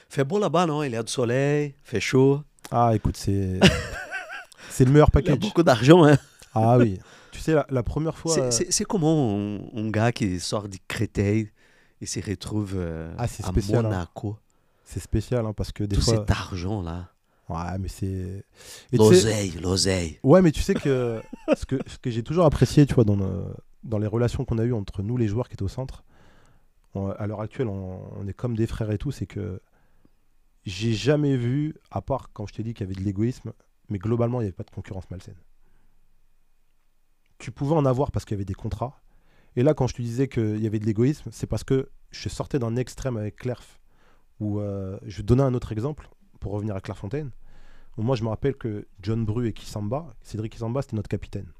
Fait beau là-bas, non? Il y a du soleil, fait chaud. Ah, écoute, c'est le meilleur Il y a package. beaucoup d'argent, hein? Ah oui. Tu sais, la première fois... C'est comment un gars qui sort du Créteil et se retrouve c'est à spécial. Hein. Monaco? C'est spécial, hein, parce que des Tout fois... cet argent-là. Ouais, mais c'est... Et tu sais- L'oseille. Ouais, mais tu sais que ce que j'ai toujours apprécié, tu vois, dans les relations qu'on a eues entre nous, les joueurs qui étaient au centre, à l'heure actuelle, on est comme des frères et tout, c'est que j'ai jamais vu, à part quand je t'ai dit qu'il y avait de l'égoïsme, mais globalement, il n'y avait pas de concurrence malsaine. Tu pouvais en avoir parce qu'il y avait des contrats. Et là, quand je te disais qu'il y avait de l'égoïsme, c'est parce que je sortais d'un extrême avec Clerf, où je vais te donner un autre exemple, pour revenir à Clairefontaine. Où moi, je me rappelle que John Bru et Cédric Kisamba, c'était notre capitaine.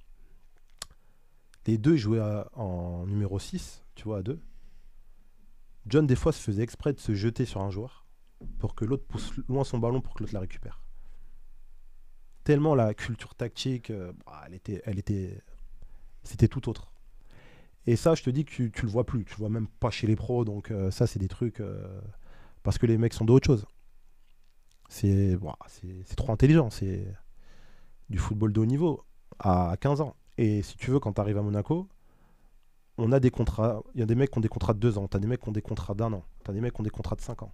Les deux jouaient en numéro 6, tu vois, à deux. John, des fois, se faisait exprès de se jeter sur un joueur pour que l'autre pousse loin son ballon pour que l'autre la récupère. Tellement la culture tactique, c'était tout autre. Et ça, je te dis que tu le vois plus. Tu le vois même pas chez les pros. Donc ça, c'est des trucs... parce que les mecs sont d'autre chose. C'est trop intelligent. C'est du football de haut niveau à 15 ans. Et si tu veux, quand tu arrives à Monaco, on a des contrats. Il y a des mecs qui ont des contrats de 2 ans. Tu as des mecs qui ont des contrats d'1 an. Tu as des mecs qui ont des contrats de 5 ans.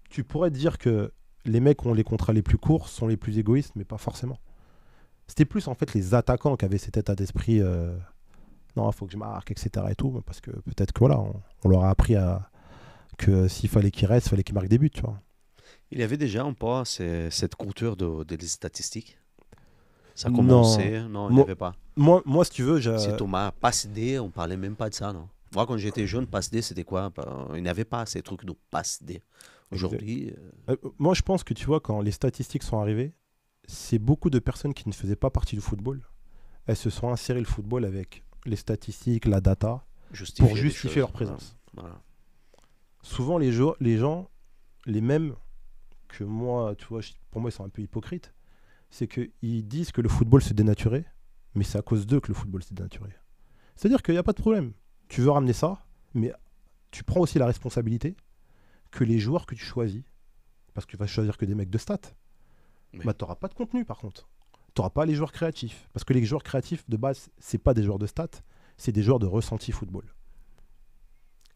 Tu pourrais te dire que les mecs qui ont les contrats les plus courts sont les plus égoïstes, mais pas forcément. C'était plus en fait les attaquants qui avaient cet état d'esprit non, il faut que je marque, etc. et tout, parce que peut-être que voilà, on leur a appris que s'il fallait qu'ils restent, il fallait qu'ils marquent des buts, tu vois. Il y avait déjà un peu cette culture des statistiques. Ça Non. commençait, non, il n'y avait pas. Moi, si tu veux, C'est Thomas, passe D, on parlait même pas de ça, non. Moi, quand j'étais jeune, passe D, c'était quoi? Il n'y avait pas ces trucs de passe D. Aujourd'hui, moi, je pense que tu vois, quand les statistiques sont arrivées, c'est beaucoup de personnes qui ne faisaient pas partie du football. Elles se sont insérées le football avec les statistiques, la data, pour justifier leur présence. Voilà. Souvent, les gens, les mêmes que moi, tu vois, pour moi, ils sont un peu hypocrites, c'est qu'ils disent que le football s'est dénaturé, mais c'est à cause d'eux que le football s'est dénaturé. C'est-à-dire qu'il n'y a pas de problème. Tu veux ramener ça, mais tu prends aussi la responsabilité que les joueurs que tu choisis, parce que tu vas choisir que des mecs de stats, Oui. bah, tu n'auras pas de contenu par contre. Tu n'auras pas les joueurs créatifs. Parce que les joueurs créatifs, de base, c'est pas des joueurs de stats, c'est des joueurs de ressenti football.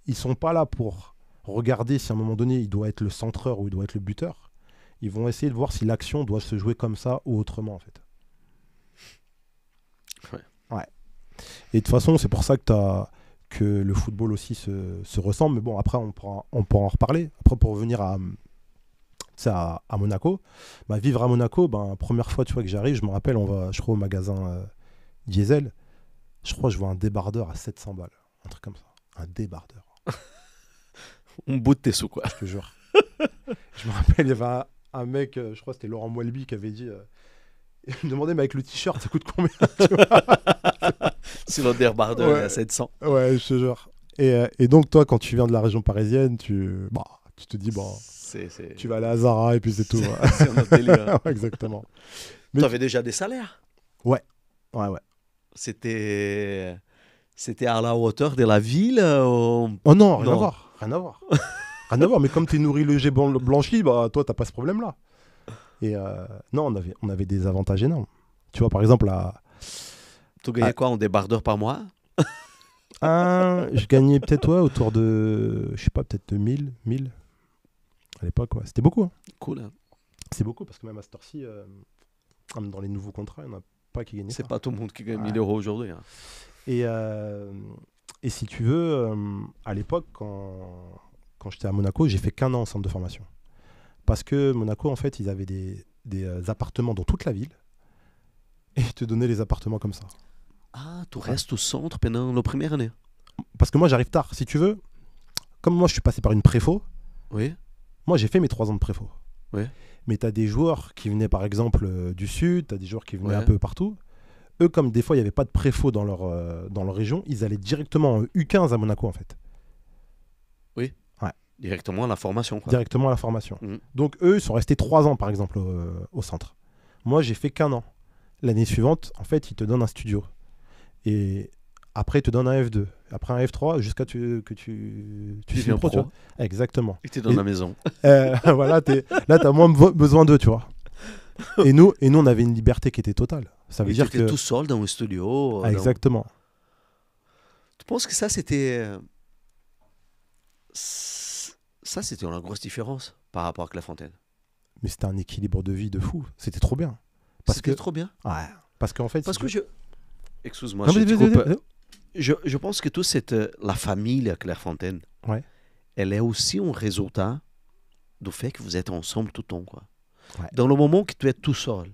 Ils sont pas là pour regarder si à un moment donné, il doit être le centreur ou il doit être le buteur. Ils vont essayer de voir si l'action doit se jouer comme ça ou autrement, en fait. Ouais. Et de toute façon, c'est pour ça que le football aussi se ressemble. Mais bon, après, on pourra en reparler. Après, pour revenir à Monaco, bah, vivre à Monaco, première fois tu vois, que j'arrive, je me rappelle, je crois au magasin Diesel, je crois que je vois un débardeur à 700 balles. Un truc comme ça. Un débardeur. On bout de tes sous, quoi. Je te jure. Je me rappelle, il y avait un mec, je crois que c'était Laurent Moelby qui avait dit... il me demandait, mais avec le t-shirt, ça coûte combien? C'est le débardeur, Ouais. à 700. Ouais, je te jure. Et donc, toi, quand tu viens de la région parisienne, tu te dis, tu vas aller à Zara et puis c'est tout. C'est un autre délire. Ouais, exactement. Tu avais déjà des salaires? Ouais. C'était à la hauteur de la ville Oh non, rien à voir. Rien à voir, mais comme tu es nourri léger blanchi, toi, t'as pas ce problème-là. Et non, on avait des avantages énormes. Tu vois, par exemple, tu gagnais quoi en débardeur par mois? Je gagnais peut-être autour de, je sais pas, peut-être 1000 à l'époque. Ouais. C'était beaucoup. Hein. Cool. Hein. C'est beaucoup parce que même à cette heure-ci, dans les nouveaux contrats, il n'y en a pas qui gagnaient ça. C'est pas tout le monde qui gagne 1000 euros aujourd'hui. Hein. Et si tu veux, à l'époque, quand j'étais à Monaco, j'ai fait qu'1 an en centre de formation. Parce que Monaco, en fait, ils avaient des appartements dans toute la ville. Et ils te donnaient les appartements comme ça. Ah, tu restes au centre pendant la première année? Parce que moi, j'arrive tard. Si tu veux, comme moi, je suis passé par une préfo. Oui. Moi, j'ai fait mes 3 ans de préfo. Oui. Mais tu as des joueurs qui venaient, par exemple, du Sud. Tu as des joueurs qui venaient un peu partout. Eux, comme des fois, il n'y avait pas de préfo dans leur région, ils allaient directement en U15 à Monaco, en fait. Oui. Ouais. Directement à la formation. Quoi. Directement à la formation. Mmh. Donc, eux, ils sont restés 3 ans, par exemple, au centre. Moi, j'ai fait qu'1 an. L'année suivante, en fait, ils te donnent un studio. Et Après, ils te donnent un F2. Après un F3, jusqu'à que tu Tu sois deviens pro. Tu pro. vois. Exactement. Et t'es dans la maison. Voilà, là, tu as moins besoin d'eux, tu vois. Et nous, on avait une liberté qui était totale. Ça veut Et dire tu étais que... tout seul dans le studio. Exactement. Tu penses que ça, c'était... Ça, c'était une grosse différence par rapport à Clairefontaine. Mais c'était un équilibre de vie de fou. C'était trop bien. C'était trop bien. Ouais. Parce qu'en fait... Parce que Excuse-moi, Non, je te vas-y. coupe. Je pense que toute la famille à Clairefontaine, Ouais. elle est aussi un résultat du fait que vous êtes ensemble tout le temps, quoi. Ouais. Dans le moment que tu es tout seul,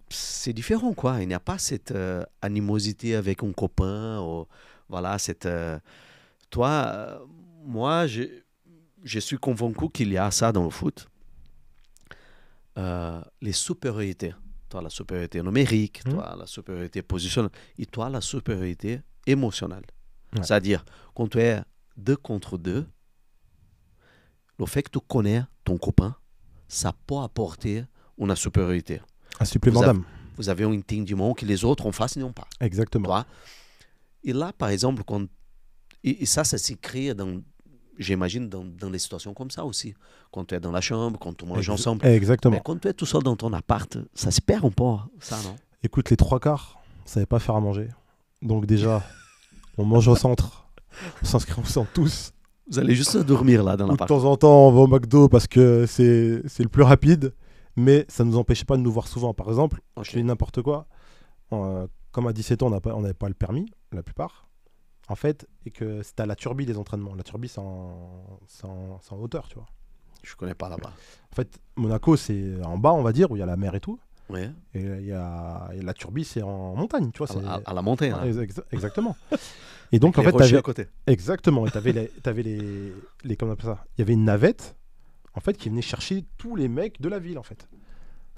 c'est différent, quoi. Il n'y a pas cette animosité avec un copain. Ou, voilà, moi, je suis convaincu qu'il y a ça dans le foot. Les supériorités. Toi, la supériorité numérique, toi, la supériorité positionnelle, et toi, la supériorité émotionnelle. Ouais. C'est-à-dire, quand tu es 2 contre 2, le fait que tu connais ton copain, ça peut apporter une supériorité. Un supplément d'âme. Vous avez un entendement que les autres en face n'ont pas. Exactement. Toi. Et là, par exemple, et ça s'écrit j'imagine, dans des situations comme ça aussi. Quand tu es dans la chambre, quand tu manges ensemble. Exactement. Mais quand tu es tout seul dans ton appart, ça se perd un peu, ça, non? Écoute, les 3/4, on savait pas faire à manger. Donc déjà, on mange au centre. On s'inscrit ensemble tous. Vous allez juste dormir là dans Ou de l'appart. temps en temps, on va au McDo parce que c'est le plus rapide. Mais ça ne nous empêchait pas de nous voir souvent. Par exemple, je fais n'importe quoi. Comme à 17 ans, on n'avait pas le permis, la plupart. En fait, et que c'était à la Turbie les entraînements. La Turbie, c'est en hauteur, tu vois. Je connais pas là-bas. En fait, Monaco, c'est en bas, on va dire, où il y a la mer et tout. Ouais. Et la Turbie, c'est en montagne, tu vois. À la montagne. Hein. Exactement. Et donc, en fait, t'avais à côté. Exactement. Et t'avais les comment on appelle ça. Il y avait une navette, en fait, qui venait chercher tous les mecs de la ville, en fait.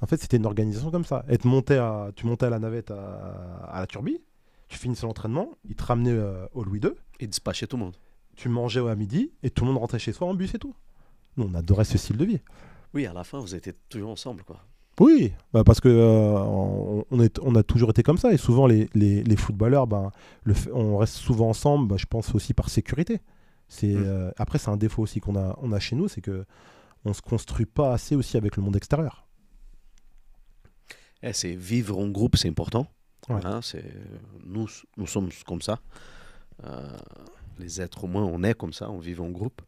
En fait, c'était une organisation comme ça. Tu montais à la navette à la Turbie, tu finissais l'entraînement, ils te ramenaient au Louis II. Ils dispatchaient tout le monde. Tu mangeais à midi et tout le monde rentrait chez soi en bus et tout. Nous, on adorait ce style de vie. Oui, à la fin, vous étiez toujours ensemble, quoi. Oui, parce que on a toujours été comme ça. Et souvent, les footballeurs, on reste souvent ensemble, je pense aussi par sécurité. Après, c'est un défaut aussi qu'on a chez nous, c'est qu'on ne se construit pas assez aussi avec le monde extérieur. C'est vivre en groupe, c'est important. Ouais. Hein, nous sommes comme ça. Les êtres humains, on est comme ça, on vit en groupe.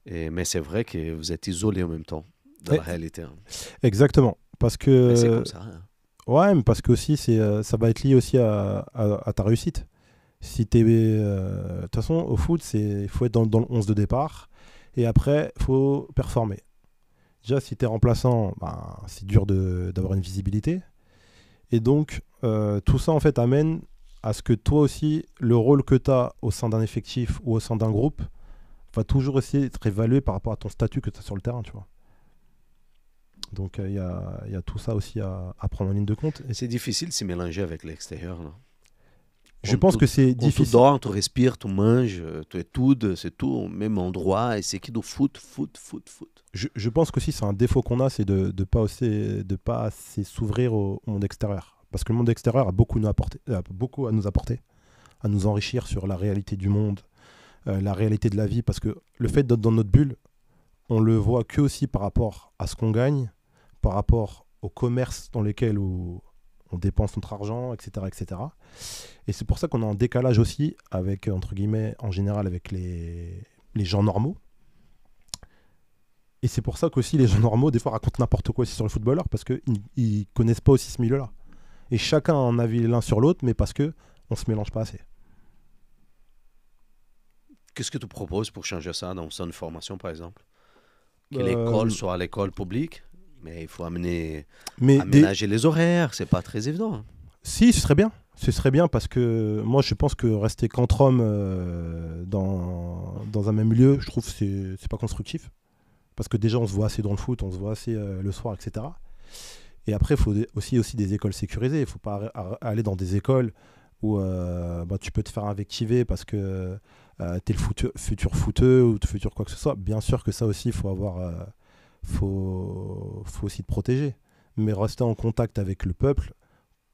Mais c'est vrai que vous êtes isolés en même temps, dans la réalité. Hein. Exactement. Parce que... Mais c'est comme ça. Hein. Ouais, mais parce que aussi, ça va être lié aussi à ta réussite. Si t'es... De toute façon, au foot, il faut être dans le 11 de départ. Et après, il faut performer. Déjà, si tu es remplaçant, c'est dur d'avoir une visibilité. Et donc, tout ça, en fait, amène à ce que toi aussi, le rôle que tu as au sein d'un effectif ou au sein d'un groupe va toujours essayer d'être évalué par rapport à ton statut que tu as sur le terrain, tu vois. Donc, il y a tout ça aussi à prendre en ligne de compte. Et c'est difficile de se mélanger avec l'extérieur, là. Je pense que c'est difficile. Tu dors, tu respires, tu manges, tu études, c'est tout au même endroit. Et c'est qui du foot. Je pense qu'aussi c'est un défaut qu'on a, c'est de pas assez s'ouvrir au monde extérieur. Parce que le monde extérieur a beaucoup à nous apporter, à nous enrichir sur la réalité du monde, la réalité de la vie. Parce que le fait d'être dans notre bulle, on le voit que aussi par rapport à ce qu'on gagne, par rapport au commerce dans lesquels on dépense notre argent, etc., etc. Et c'est pour ça qu'on est en décalage aussi avec, entre guillemets, en général, avec les gens normaux. Et c'est pour ça qu'aussi les gens normaux, des fois, racontent n'importe quoi aussi sur les footballeurs, parce qu'ils ne connaissent pas aussi ce milieu-là. Et chacun a un avis l'un sur l'autre, mais parce qu'on ne se mélange pas assez. Qu'est-ce que tu proposes pour changer ça dans une formation, par exemple? Que l'école soit l'école publique, mais il faut aménager les horaires, c'est pas très évident. Hein. Si, ce serait bien. Ce serait bien parce que moi, je pense que rester qu'entre hommes dans un même lieu, je trouve que c'est pas constructif. Parce que déjà, on se voit assez dans le foot, on se voit assez le soir, etc. Et après, il faut aussi des écoles sécurisées. Il ne faut pas aller dans des écoles où tu peux te faire invectiver parce que tu es le futur footeux ou le futur quoi que ce soit. Bien sûr que ça aussi, il faut faut aussi te protéger. Mais rester en contact avec le peuple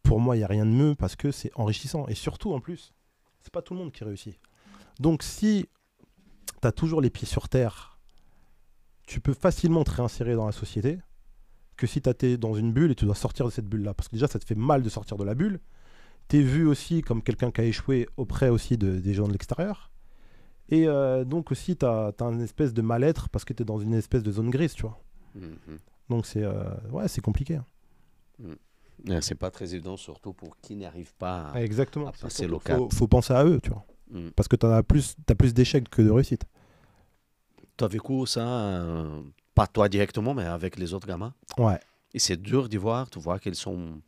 pour moi, il n'y a rien de mieux parce que c'est enrichissant. Et surtout, en plus, c'est pas tout le monde qui réussit. Donc, si tu as toujours les pieds sur terre, tu peux facilement te réinsérer dans la société que si tu es dans une bulle et tu dois sortir de cette bulle-là. Parce que déjà, ça te fait mal de sortir de la bulle. Tu es vu aussi comme quelqu'un qui a échoué auprès aussi des gens de l'extérieur. Et donc aussi, tu as une espèce de mal-être parce que tu es dans une espèce de zone grise, tu vois. Donc c'est compliqué. Hein. C'est pas très évident, surtout pour qui n'arrive pas Exactement. à passer le cap. Faut penser à eux, tu vois. Parce que t'as plus d'échecs que de réussites. Tu as vécu ça, pas toi directement, mais avec les autres gamins. Ouais. Et c'est dur d'y voir, tu vois qu'ils sont,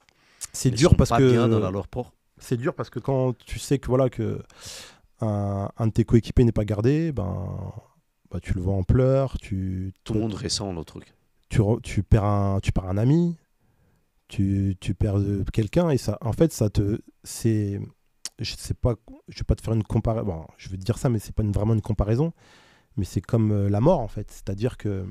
c'est dur parce pas que bien dans leur propre. C'est dur parce que quand tu sais que voilà que un de tes coéquipiers n'est pas gardé, tu le vois en pleurs, tout le monde ressent le truc. Tu perds un ami, tu perds quelqu'un et ça, en fait, je sais pas, je vais pas te faire une comparaison. Bon, je veux te dire ça, mais c'est pas vraiment une comparaison. Mais c'est comme la mort en fait, c'est-à-dire que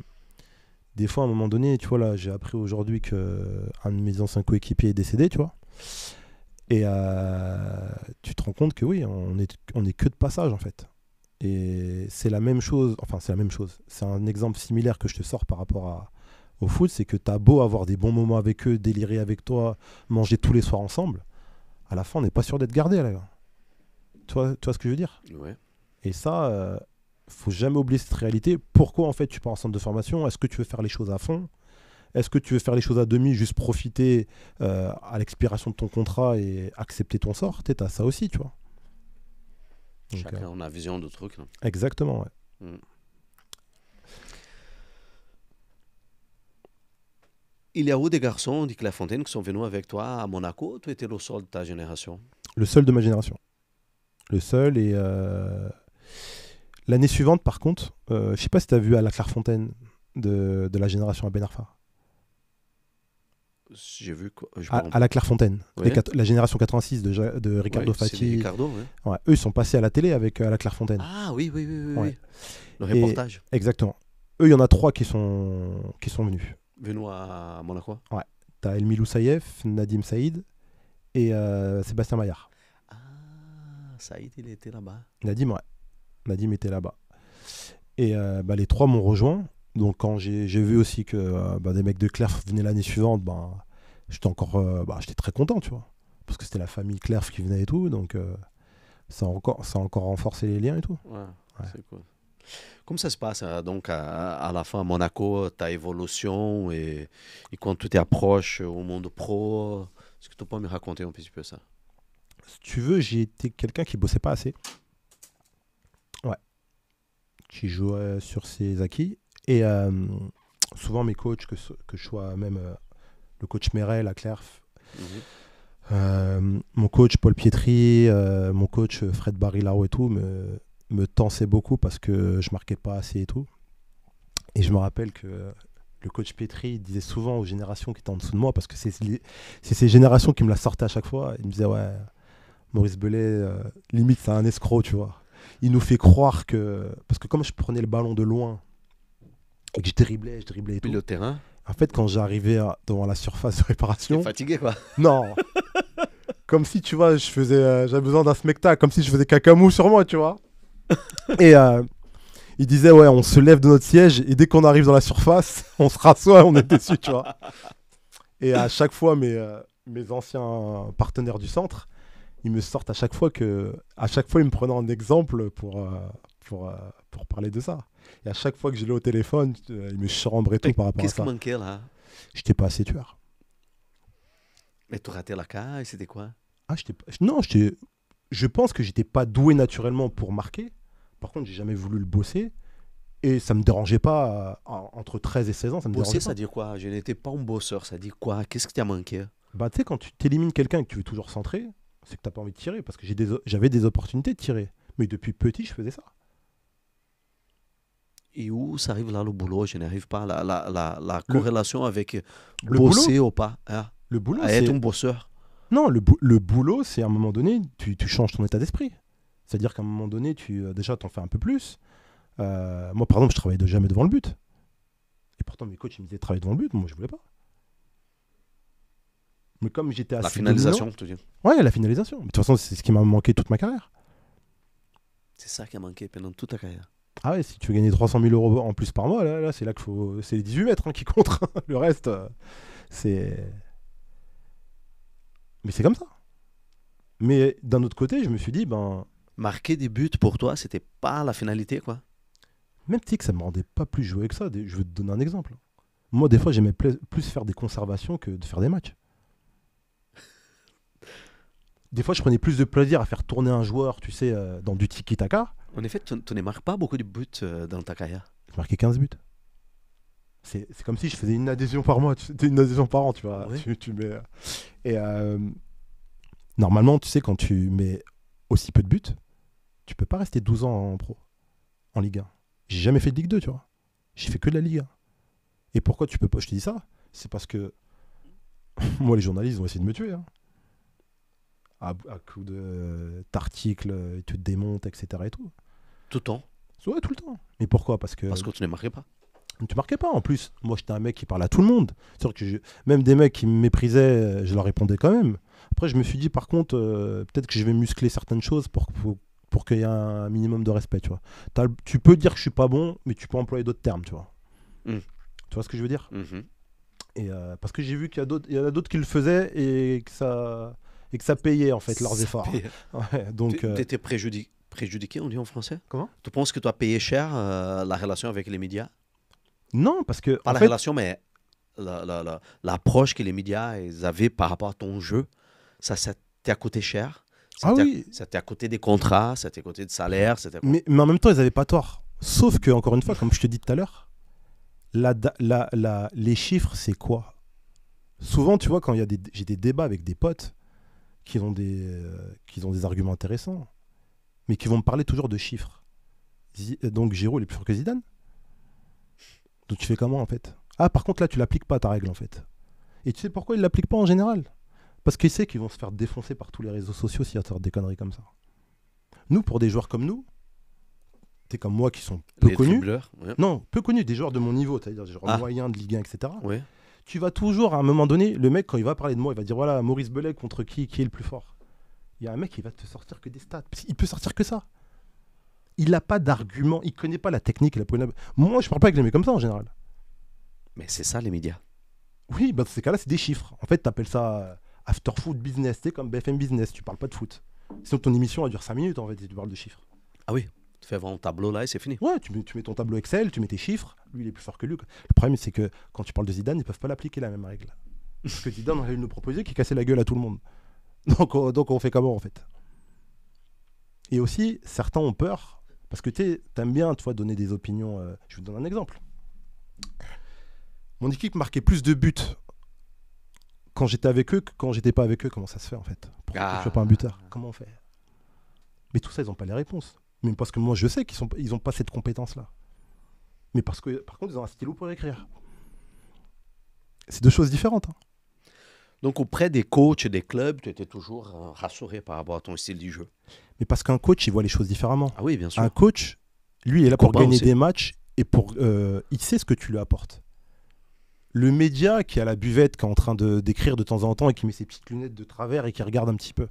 des fois à un moment donné, tu vois là, j'ai appris aujourd'hui que un de mes anciens coéquipiers est décédé, tu vois. Et tu te rends compte que oui, on est que de passage en fait. Et c'est la même chose, c'est un exemple similaire que je te sors par rapport au foot, c'est que t'as beau avoir des bons moments avec eux, délirer avec toi, manger tous les soirs ensemble, à la fin on n'est pas sûr d'être gardé là. Tu vois ce que je veux dire? Ouais. Et ça, faut jamais oublier cette réalité. Pourquoi en fait tu pars en centre de formation? Est-ce que tu veux faire les choses à fond? Est-ce que tu veux faire les choses à demi, juste profiter à l'expiration de ton contrat et accepter ton sort? Tu as ça aussi, tu vois. Donc, chacun a vision de trucs. Là. Exactement, ouais. Il y a eu des garçons de Clairefontaine qui sont venus avec toi à Monaco. Tu étais le seul de ta génération? Le seul de ma génération. Le seul. Et l'année suivante, par contre, je sais pas si tu as vu à la Clairefontaine de la génération à Ben Arfa. J'ai vu quoi à la Clairefontaine, oui. La génération 86 de Ricardo Fati. Ricardo, oui. Ouais, eux, ils sont passés à la télé avec à la Clairefontaine. Ah oui. Ouais. Le reportage. Exactement. Eux, il y en a 3 qui sont venus. Venus à Monaco. Ouais. T'as Elmi Loussaïef, Nadim Saïd et Sébastien Maillard. Ah, Saïd, il était là-bas. Nadim, ouais. Nadim était là-bas. Et les 3 m'ont rejoint. Donc quand j'ai vu aussi que des mecs de Clerf venaient l'année suivante, j'étais très content, tu vois. Parce que c'était la famille Clerf qui venait et tout, donc ça a encore renforcé les liens et tout. Ouais. C'est cool. Comment ça se passe donc à la fin à Monaco, ta évolution et quand tu t'approches au monde pro, est-ce que tu peux me raconter un petit peu ça? Si tu veux, j'ai été quelqu'un qui bossait pas assez. Ouais. Qui jouait sur ses acquis. Et souvent, mes coachs, que je sois même le coach Merel à Clerf, mon coach Paul Pietri, mon coach Fred Barilaro et tout, me tensaient beaucoup parce que je marquais pas assez et tout. Et je me rappelle que le coach Pietri disait souvent aux générations qui étaient en dessous de moi, parce que c'est ces générations qui me la sortaient à chaque fois, il me disait, ouais, Maurice Belay, limite, c'est un escroc, tu vois. Il nous fait croire que... Parce que comme je prenais le ballon de loin, et que je driblais et tout. Le terrain. En fait, quand j'arrivais devant la surface de réparation... T'es fatigué, quoi. Non. Comme si, tu vois, j'avais besoin d'un spectacle, comme si je faisais cacamou sur moi, tu vois. Et il disait, ouais, on se lève de notre siège, et dès qu'on arrive dans la surface, on se rassoit, on est déçu, tu vois. Et à chaque fois, mes anciens partenaires du centre, ils me sortent à chaque fois, ils me prenaient en exemple pour parler de ça. Et à chaque fois que je l'ai au téléphone, il me chambrait tout par rapport à ça. Qu'est-ce qui manquait là? J'étais pas assez tueur. Mais tu ratais la cage, c'était quoi? Je pense que j'étais pas doué naturellement pour marquer. Par contre, j'ai jamais voulu le bosser. Et ça me dérangeait pas, entre 13 et 16 ans, ça me dérangeait pas. Bosser, ça dit quoi? Je n'étais pas un bosseur, ça dit quoi? Qu'est-ce qui t'a manqué? Tu sais, quand tu t'élimines quelqu'un et que tu veux toujours centrer, c'est que t'as pas envie de tirer. Parce que j'avais des opportunités de tirer. Mais depuis petit, je faisais ça. Et où ça arrive là le boulot? Je n'arrive pas à la corrélation avec le bosser boulot, ou pas. Hein? Le boulot, à être un bosseur. Non, le boulot, c'est à un moment donné, tu changes ton état d'esprit. C'est-à-dire qu'à un moment donné, déjà, t'en fais un peu plus. Moi, par exemple, je travaillais jamais devant le but. Et pourtant, mes coachs ils me disaient travailler devant le but. Moi, je voulais pas. Mais comme j'étais assez La finalisation, dominant- tu dis. Ouais, la finalisation. Mais de toute façon, c'est ce qui m'a manqué toute ma carrière. C'est ça qui a manqué pendant toute ta carrière. Ah ouais, si tu veux gagner 300 000 euros en plus par mois, là c'est là qu'il faut. C'est les 18 mètres qui comptent. Le reste, c'est. Mais c'est comme ça. Mais d'un autre côté, je me suis dit, ben, Marquer des buts pour toi, c'était pas la finalité, quoi. même tu sais que ça me rendait pas plus jouer que ça. Je vais te donner un exemple. Moi, des fois, j'aimais plus faire des conservations que de faire des matchs. Des fois, je prenais plus de plaisir à faire tourner un joueur, tu sais, dans du tiki-taka. En effet, tu ne marques pas beaucoup de buts dans ta carrière. Je marquais 15 buts. C'est comme si je faisais une adhésion par mois, une adhésion par an, tu vois. Ouais. Tu mets, et normalement, tu sais, quand tu mets aussi peu de buts, tu peux pas rester 12 ans en pro, en Ligue 1. J'ai jamais fait de Ligue 2, tu vois. J'ai fait que de la Ligue 1. Et pourquoi tu peux pas, je te dis ça? C'est parce que moi, les journalistes ont essayé de me tuer. Hein. À coup d'articles, ils te démontent, etc. Et tout. Tout le temps, Ouais, tout le temps. Mais pourquoi? Parce que parce que tu ne marquais pas. tu marquais pas. En plus, moi, j'étais un mec qui parlait à tout le monde. C'est sûr que même des mecs qui me méprisaient, je leur répondais quand même. Après, je me suis dit, par contre, peut-être que je vais muscler certaines choses pour qu'il y ait un minimum de respect, tu vois. Tu peux dire que je suis pas bon, mais tu peux employer d'autres termes, tu vois. Mm. Tu vois ce que je veux dire? Mhm. Et parce que j'ai vu il y en a d'autres qui le faisaient et que ça payait, en fait, leurs Ça efforts. paye. Ouais, donc, Tu étais préjudiqué, on dit en français. Comment? Tu penses que tu as payé cher la relation avec les médias? non, parce que, Pas en la fait, relation, mais l'approche que les médias ils avaient par rapport à ton jeu, ça t'a coûté cher. ah oui, Ça t'a coûté des contrats, ça t'a coûté de salaire. mais en même temps, ils avaient pas tort. Sauf que, encore une fois, comme je te dis tout à l'heure, les chiffres, c'est quoi? Souvent, tu vois, quand j'ai des débats avec des potes qui ont des arguments intéressants, mais qui vont me parler toujours de chiffres. Donc Giroud, il est plus fort que Zidane. Donc tu fais comment, en fait? Ah, par contre, là, tu l'appliques pas, ta règle, en fait. Et tu sais pourquoi il l'applique pas en général? Parce qu'il sait qu'ils vont se faire défoncer par tous les réseaux sociaux s'il y a des conneries comme ça. Nous, pour des joueurs comme nous, t'es comme moi qui sont peu Les connus. dribbleurs, ouais. Non, peu connus, des joueurs de mon niveau, c'est-à-dire des joueurs Ah. moyens de Ligue 1, etc. Ouais. Tu vas toujours, à un moment donné, le mec, quand il va parler de moi, il va dire voilà, Maurice Belay contre qui est le plus fort? Il y a un mec qui va te sortir que des stats. Il peut sortir que ça. Il n'a pas d'argument, il connaît pas la technique. Moi, je parle pas avec les mecs comme ça en général. Mais c'est ça, les médias. Oui, bah, dans ces cas-là, c'est des chiffres. En fait, tu appelles ça after foot business, tu sais, comme BFM Business. Tu parles pas de foot. Sinon, ton émission, elle dure 5 minutes en fait, et tu parles de chiffres. Ah oui, tu fais vraiment un tableau là et c'est fini. Ouais, tu mets ton tableau Excel, tu mets tes chiffres. Lui, il est plus fort que lui. Le problème, c'est que quand tu parles de Zidane, ils peuvent pas l'appliquer la même règle. Parce que Zidane, on allait nous proposer qu'il cassait la gueule à tout le monde. Donc on fait comment en fait? Et aussi, certains ont peur. Parce que tu aimes bien, tu vois, donner des opinions. Je vous donne un exemple. Mon équipe marquait plus de buts quand j'étais avec eux que quand j'étais pas avec eux. Comment ça se fait en fait? Pourquoi je suis pas un buteur? Comment on fait? Mais tout ça, ils n'ont pas les réponses. Même parce que moi, je sais qu'ils n'ont pas cette compétence-là. Mais parce que, par contre, ils ont un stylo pour écrire. C'est deux choses différentes. Hein. Donc, auprès des coachs et des clubs, tu étais toujours rassuré par rapport à ton style du jeu. Mais parce qu'un coach, il voit les choses différemment. Ah oui, bien sûr. Un coach, lui, il est là pour Copain gagner aussi. des matchs et il sait ce que tu lui apportes. Le média qui a la buvette, qui est en train d'écrire de temps en temps et qui met ses petites lunettes de travers et qui regarde un petit peu.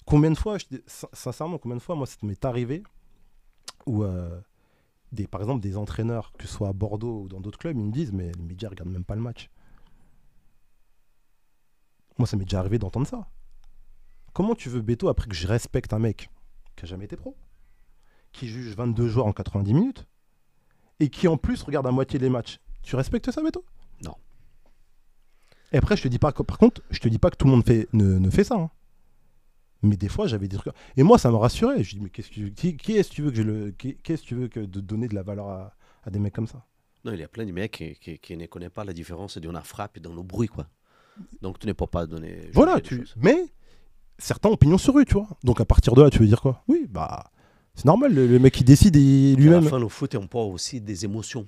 Combien de fois, sincèrement, moi, ça m'est arrivé où, par exemple, des entraîneurs, que ce soit à Bordeaux ou dans d'autres clubs, ils me disent mais les médias ne regardent même pas le match. Moi, ça m'est déjà arrivé d'entendre ça. Comment tu veux, Beto, après que je respecte un mec qui n'a jamais été pro, qui juge 22 joueurs en 90 minutes, et qui en plus regarde à moitié les matchs, tu respectes ça, Beto? Non. Et après, je te dis pas, par contre, je te dis pas que tout le monde ne fait ça. Hein. Mais des fois, j'avais des trucs. Et moi, ça me rassurait. Je dis, mais qui est-ce que tu veux qu'est-ce que tu veux de donner de la valeur à des mecs comme ça? Non, il y a plein de mecs qui ne connaissent pas la différence d'une frappe et d'un bruit, quoi. Donc, tu ne peux pas donner. Voilà, mais certains ont pignon sur rue, tu vois. Donc, à partir de là, tu veux dire quoi? Oui, bah, c'est normal. Le mec qui décide À lui-même. la fin, le foot est un peu aussi des émotions.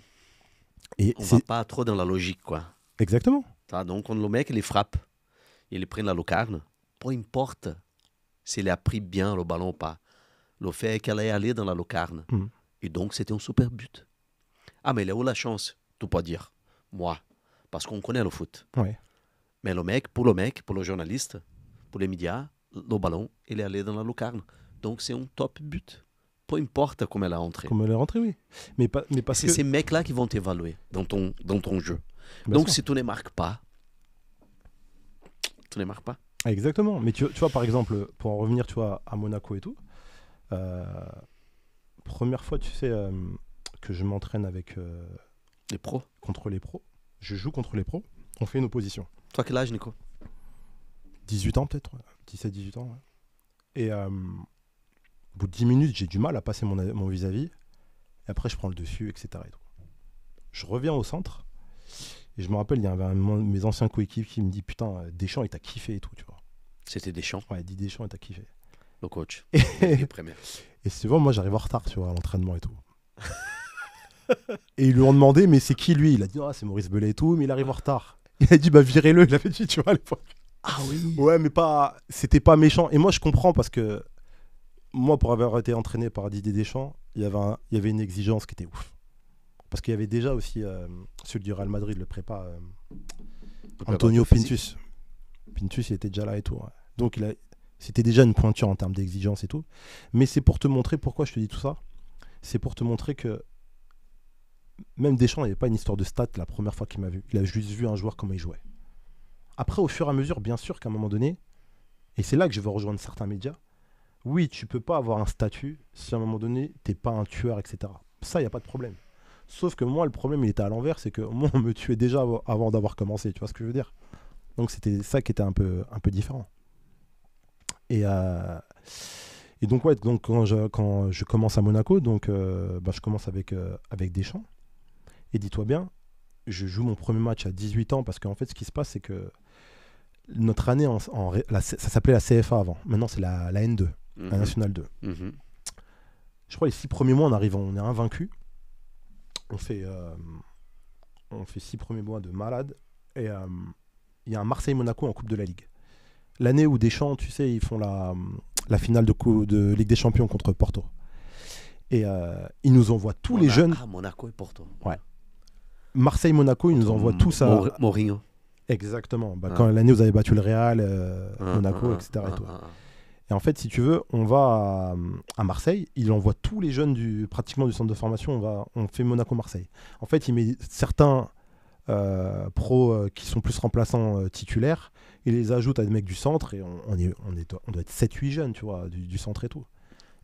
Et On va pas trop dans la logique, quoi. Exactement. Donc, quand le mec, il frappe, il prend la lucarne, peu importe s'il a pris bien le ballon ou pas. Le fait qu'elle est allée dans la lucarne. Mm. Et donc, c'était un super but. Ah, mais il a eu la chance, tu peux dire. Moi. Parce qu'on connaît le foot. Ouais. Mais pour le journaliste, pour les médias, le ballon, il est allé dans la lucarne. Donc c'est un top but. Peu importe comment elle est rentrée. Comme elle est rentrée, oui. Mais parce c'est que... ces mecs-là qui vont t'évaluer dans ton jeu. Bien Donc sûr. si tu ne marques pas, tu ne marques pas. Exactement. Mais tu vois, par exemple, pour en revenir, tu vois, à Monaco et tout, première fois, tu sais, que je m'entraîne avec Les pros. contre les pros. Je joue contre les pros. On fait une opposition. Toi, quel âge, Nico? 18 ans peut-être, ouais. 17-18 ans. Ouais. Et au bout de 10 minutes, j'ai du mal à passer mon vis-à-vis. Et après, je prends le dessus, etc. Et tout. Je reviens au centre. Et je me rappelle, il y avait un de mes anciens coéquipiers qui me dit putain, Deschamps, il t'a kiffé et tout, tu vois. C'était Deschamps, Ouais, il dit Deschamps, il t'a kiffé. le coach. Et, Les premiers. et souvent, moi, j'arrive en retard, tu vois, à l'entraînement et tout. Et ils lui ont demandé, mais c'est qui lui? Il a dit, ah, c'est Maurice Bellet et tout, mais il arrive en retard. Il a dit, bah, virez-le, il avait dit, tu vois, à l'époque. Ah oui. Ouais, mais pas, c'était pas méchant. Et moi, je comprends parce que moi, pour avoir été entraîné par Didier Deschamps, il y avait une exigence qui était ouf. Parce qu'il y avait déjà aussi celui du Real Madrid, le prépa, Antonio Pintus. Pintus, il était déjà là et tout. Ouais. Donc, c'était déjà une pointure en termes d'exigence et tout. Mais c'est pour te montrer pourquoi je te dis tout ça. C'est pour te montrer que même Deschamps n'avait pas une histoire de stats la première fois qu'il m'a vu. Il a juste vu un joueur comment il jouait. Après, au fur et à mesure, bien sûr qu'à un moment donné, et c'est là que je veux rejoindre certains médias, oui, tu peux pas avoir un statut si à un moment donné, t'es pas un tueur, etc. Ça, il n'y a pas de problème. Sauf que moi, le problème, il était à l'envers, c'est que moi, on me tuait déjà avant d'avoir commencé, tu vois ce que je veux dire? Donc, c'était ça qui était un peu différent. Et donc, ouais, donc quand je commence à Monaco, donc, je commence avec Deschamps. Et dis-toi bien, je joue mon premier match à 18 ans parce qu'en fait, ce qui se passe, c'est que notre année, ça s'appelait la CFA avant. Maintenant, c'est la N2, la Nationale 2. Mhm. Je crois les 6 premiers mois, on est invaincu. On fait 6 premiers mois de malade. Et il y a un Marseille-Monaco en Coupe de la Ligue. L'année où Deschamps, tu sais, ils font la finale de Ligue des Champions contre Porto. Et ils nous envoient tous les jeunes. Ah, Monaco et Porto. Ouais. Marseille-Monaco, ils nous envoient tous à. Mourinho. Exactement. Quand l'année où vous avez battu le Real, Monaco, etc. et tout. Et en fait, si tu veux, on va à Marseille. Il envoie tous les jeunes pratiquement du centre de formation. On fait Monaco-Marseille. En fait, il met certains pros qui sont plus remplaçants titulaires. Il les ajoute à des mecs du centre. Et on doit être 7-8 jeunes, tu vois, du centre et tout.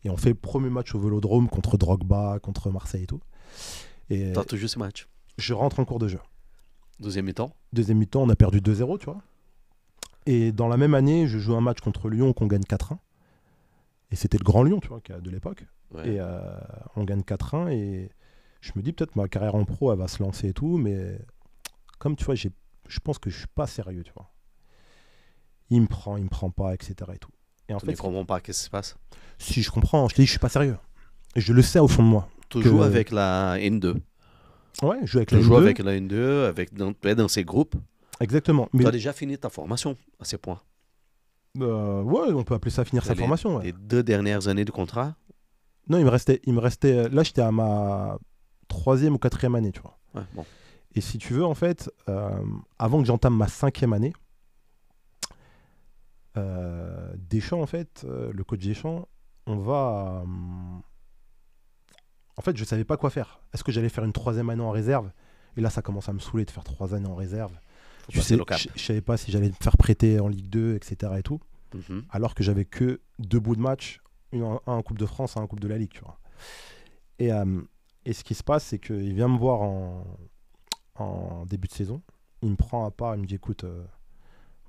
Et on fait le premier match au Vélodrome contre Drogba, contre Marseille et tout. Et t'as toujours ce match? Je rentre en cours de jeu. Deuxième mi-temps? Deuxième mi-temps, on a perdu 2-0, tu vois. Et dans la même année, je joue un match contre Lyon qu'on gagne 4-1. Et c'était le grand Lyon, tu vois, de l'époque. Ouais. Et on gagne 4-1. Et je me dis, peut-être ma carrière en pro, elle va se lancer et tout. Mais comme, tu vois, je pense que je suis pas sérieux, tu vois. Il me prend pas, etc. Et tout. Et en fait, tu ne comprends pas qu'est-ce qui se passe? Si, je comprends. Je te dis, je suis pas sérieux. Et je le sais au fond de moi. Tu joues avec la N2. Ouais, je joue avec la N2. Tu joues avec la N2, dans ces groupes. Exactement. Mais tu as déjà fini ta formation à ces points. Ouais, on peut appeler ça finir sa formation. Ouais. Les 2 dernières années de contrat? Non, il me restait. Là, j'étais à ma 3e ou 4e année, tu vois. Ouais, bon. Et si tu veux, en fait, avant que j'entame ma 5e année, Deschamps, en fait, le coach Deschamps, on va. En fait, je savais pas quoi faire. Est-ce que j'allais faire une 3e année en réserve? Et là, ça commence à me saouler de faire 3 années en réserve. Je savais pas si j'allais me faire prêter en Ligue 2, etc. et tout. Mm-hmm. Alors que j'avais que 2 bouts de match, un en Coupe de France, un en Coupe de la Ligue, tu vois. Et ce qui se passe, c'est qu'il vient me voir en début de saison. Il me prend à part, il me dit, écoute,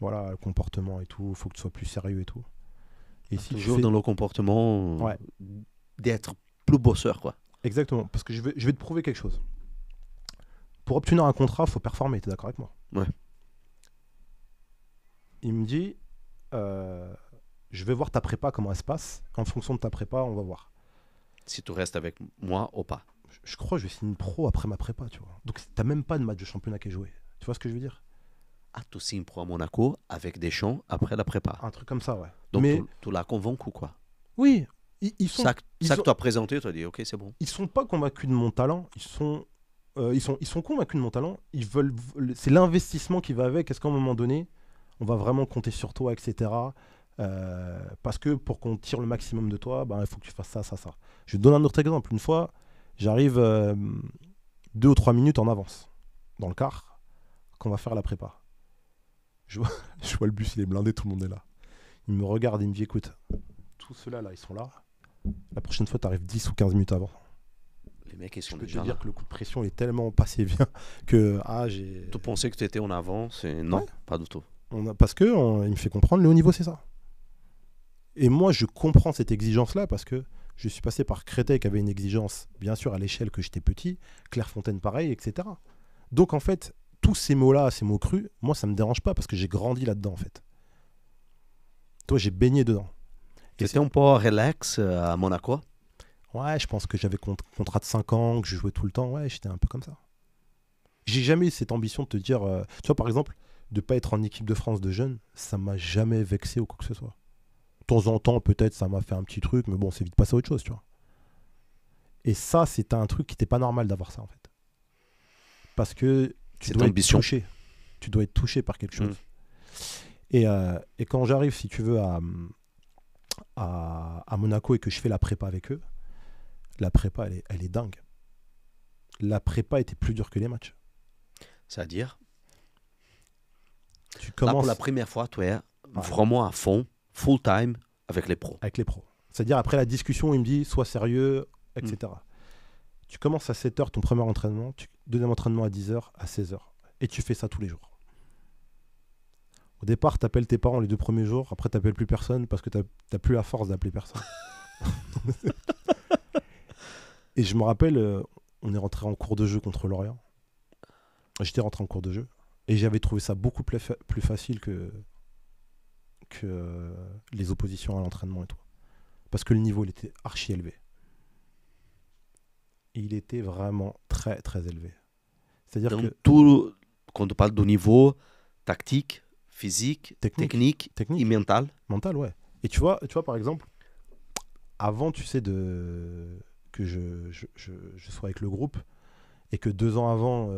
voilà, le comportement et tout, il faut que tu sois plus sérieux et tout. Et si toujours dans le comportement, ouais, d'être plus bosseur, quoi. Exactement, parce que je vais te prouver quelque chose. Pour obtenir un contrat, il faut performer, tu es d'accord avec moi? Ouais. Il me dit, je vais voir ta prépa, comment elle se passe. En fonction de ta prépa, on va voir. Si tu restes avec moi ou pas. Je crois que je vais signer pro après ma prépa, tu vois. Donc, tu n'as même pas de match de championnat qui est joué. Tu vois ce que je veux dire? Ah, tu signes pro à Monaco avec Deschamps après la prépa. Un truc comme ça, ouais. Donc, mais tu l'as convaincu, quoi. Oui. Ils sont, ça que tu as présenté, tu as dit, ok, c'est bon. Ils sont pas convaincus de mon talent. Ils sont convaincus de mon talent. C'est l'investissement qui va avec. Est-ce qu'à un moment donné, On va vraiment compter sur toi, etc. Parce que pour qu'on tire le maximum de toi, il faut que tu fasses ça, ça, ça. Je vais te donner un autre exemple. Une fois, j'arrive 2 ou 3 minutes en avance dans le car qu'on va faire la prépa. Je vois le bus, il est blindé, tout le monde est là. Il me regarde, il me dit, écoute, tous ceux-là, ils sont là. La prochaine fois, tu arrives 10 ou 15 minutes avant. Les mecs, ils Je sont peux te déjà dire là. que le coup de pression est tellement passé bien que j'ai... Tu pensais que tu étais en avance et non, Ouais. pas du tout. Parce que il me fait comprendre, le haut niveau, c'est ça. Et moi, je comprends cette exigence-là parce que je suis passé par Créteil qui avait une exigence, bien sûr, à l'échelle que j'étais petit, Clairefontaine pareil, etc. Donc, en fait, tous ces mots-là, ces mots crus, moi, ça me dérange pas parce que j'ai grandi là-dedans, en fait. Toi, j'ai baigné dedans. Tu étais un peu relax à Monaco. Ouais, je pense que j'avais contrat de 5 ans, que je jouais tout le temps. Ouais, j'étais un peu comme ça. J'ai jamais eu cette ambition de te dire... tu vois, par exemple, de pas être en équipe de France de jeunes, ça m'a jamais vexé ou quoi que ce soit. De temps en temps, peut-être, ça m'a fait un petit truc, mais bon, c'est vite passé à autre chose, tu vois. Et ça, c'était un truc qui n'était pas normal d'avoir ça, en fait. Parce que tu Cette dois être ambition. touché. Tu dois être touché par quelque chose. Et quand j'arrive, si tu veux, à Monaco et que je fais la prépa avec eux, la prépa, elle est dingue. La prépa était plus dure que les matchs. C'est-à-dire, Tu là, commences pour la première fois, tu es vraiment à fond, full time, avec les pros. avec les pros. C'est-à-dire, après la discussion, il me dit, sois sérieux, etc. Tu commences à 7h ton premier entraînement, deuxième entraînement à 10h, à 16h. Et tu fais ça tous les jours. Au départ, tu appelles tes parents les 2 premiers jours, après, tu n'appelles plus personne parce que tu n'as plus la force d'appeler personne. Et je me rappelle, on est rentré en cours de jeu contre Lorient. J'étais rentré en cours de jeu. Et j'avais trouvé ça beaucoup plus facile que les oppositions à l'entraînement et tout. Parce que le niveau, il était archi élevé. Il était vraiment très, très élevé. C'est-à-dire Donc, que... tout, quand on parle de niveau tactique, physique, technique et mental. Mental, ouais. Et tu vois, par exemple, avant, tu sais, que je sois avec le groupe et que 2 ans avant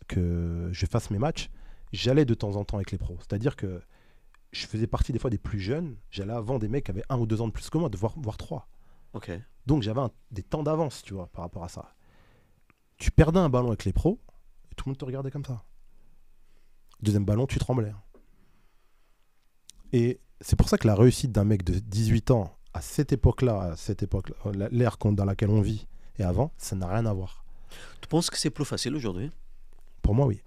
que je fasse mes matchs, j'allais de temps en temps avec les pros. C'est-à-dire que je faisais partie des fois des plus jeunes. J'allais avant des mecs qui avaient 1 ou 2 ans de plus que moi, voire 3. Ok. Donc j'avais des temps d'avance, tu vois, par rapport à ça. Tu perdais un ballon avec les pros et tout le monde te regardait comme ça. Deuxième ballon, tu tremblais. Et c'est pour ça que la réussite d'un mec de 18 ans à cette époque-là, l'ère dans laquelle on vit et avant, ça n'a rien à voir. Tu penses que c'est plus facile aujourd'hui? Pour moi, oui.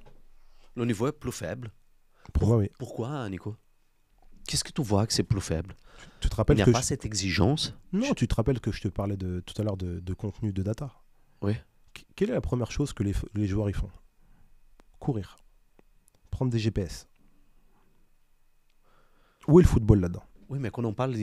Le niveau est plus faible. Pour moi, oui. Pourquoi, Nico? Qu'est-ce que tu vois que c'est plus faible? Tu te Il rappelles n'y a que pas cette exigence? Non, tu te rappelles que je te parlais tout à l'heure de contenu, de data. Oui. Quelle est la première chose que les joueurs y font? Courir. Prendre des GPS. Où est le football là-dedans? Oui, mais quand on parle...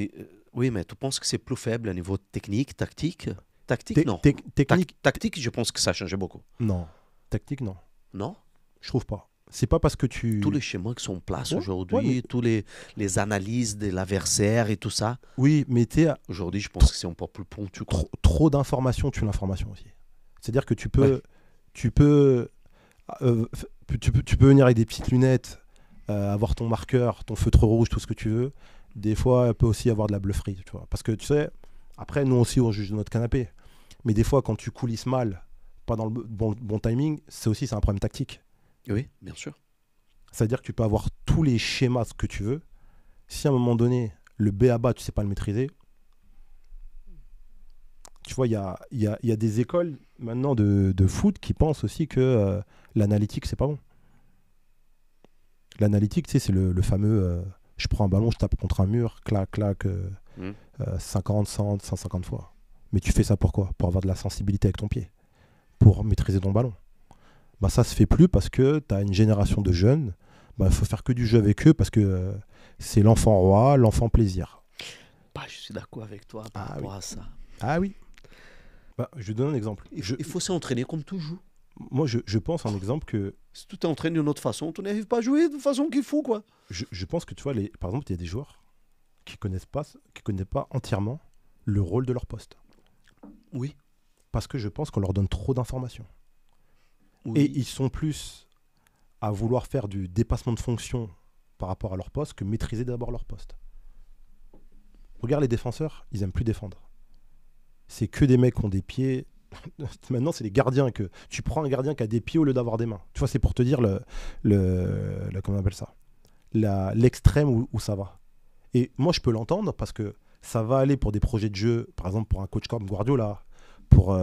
oui, mais tu penses que c'est plus faible à niveau technique, tactique? Tactique, non. Technique, Tactique, je pense que ça a changé beaucoup. non. Tactique, non. Non? Je trouve pas. C'est pas parce que tu... Tous les schémas qui sont en place Ouais, aujourd'hui, ouais, mais- tous les analyses de l'adversaire et tout ça, Oui, mais aujourd'hui, je pense que c'est encore plus pointu. quoi. trop d'informations tue l'information aussi. C'est-à-dire que tu peux venir avec des petites lunettes, avoir ton marqueur, ton feutre rouge, tout ce que tu veux. Des fois, il peut aussi avoir de la blufferie, tu vois. Parce que tu sais, après, nous aussi, on juge de notre canapé. Mais des fois, quand tu coulisses mal, pas dans le bon timing, c'est un problème tactique. Oui, bien sûr. C'est-à-dire que tu peux avoir tous les schémas que tu veux. Si à un moment donné, le B à bas, tu sais pas le maîtriser, tu vois, il y a des écoles maintenant de foot qui pensent aussi que l'analytique, c'est pas bon. L'analytique, tu sais, c'est le fameux je prends un ballon, je tape contre un mur, clac, clac, 50, 100, 150 fois. Mais tu fais ça pourquoi? Pour avoir de la sensibilité avec ton pied, pour maîtriser ton ballon. Bah, ça se fait plus parce que tu as une génération de jeunes, il faut faire que du jeu avec eux parce que c'est l'enfant roi, l'enfant plaisir. Bah, je suis d'accord avec toi par rapport à ça. Ah oui. Bah, je vais donner un exemple. Il faut s'entraîner comme tu joues. Moi, je pense un exemple que... Si tu t'entraînes d'une autre façon, tu n'arrives pas à jouer de façon qu'il faut, quoi. Je pense que, tu vois, par exemple, il y a des joueurs qui connaissent pas entièrement le rôle de leur poste. Oui. Parce que je pense qu'on leur donne trop d'informations. Oui. Et ils sont plus à vouloir faire du dépassement de fonction par rapport à leur poste que maîtriser d'abord leur poste. Regarde les défenseurs, ils aiment plus défendre. C'est que des mecs qui ont des pieds. Maintenant, c'est les gardiens que tu prends un gardien qui a des pieds au lieu d'avoir des mains. Tu vois, c'est pour te dire comment on appelle ça, l'extrême où ça va. Et moi, je peux l'entendre parce que ça va aller pour des projets de jeu, par exemple pour un coach comme Guardiola, pour